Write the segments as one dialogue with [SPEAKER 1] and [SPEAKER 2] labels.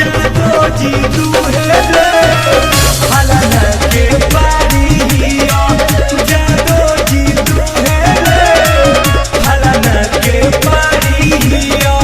[SPEAKER 1] जादो जी दुहेले फलाना के पारिया जादो जी दुहेले फलाना के पारिया।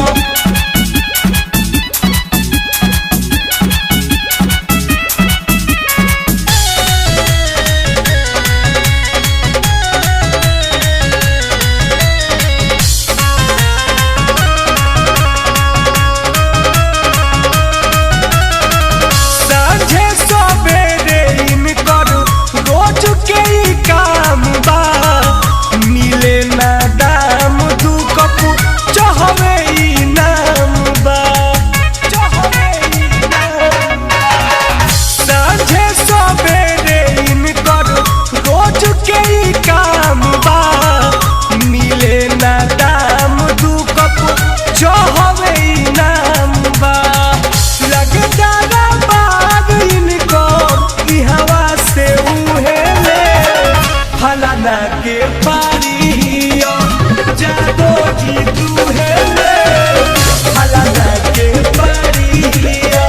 [SPEAKER 1] फलाना के पारिया जादो जी दुहेले फलाना के पारिया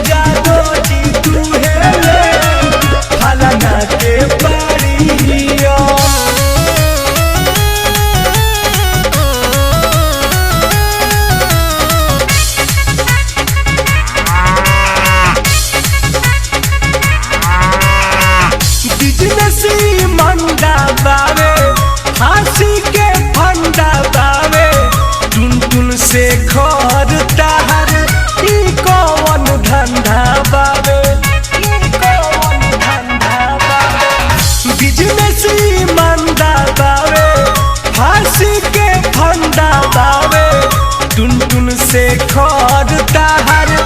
[SPEAKER 1] जादो जी दुहेले फलाना के पारिया। बिजनेसी मंदा बावे फांसी के फंदा बावे टुन टुन से घर तार ई कौन धंधा बावे ई कौन धंधा बावे। बिजनेसी मंदा बावे फांसी के फंदा बावे टुन टुन से घर तार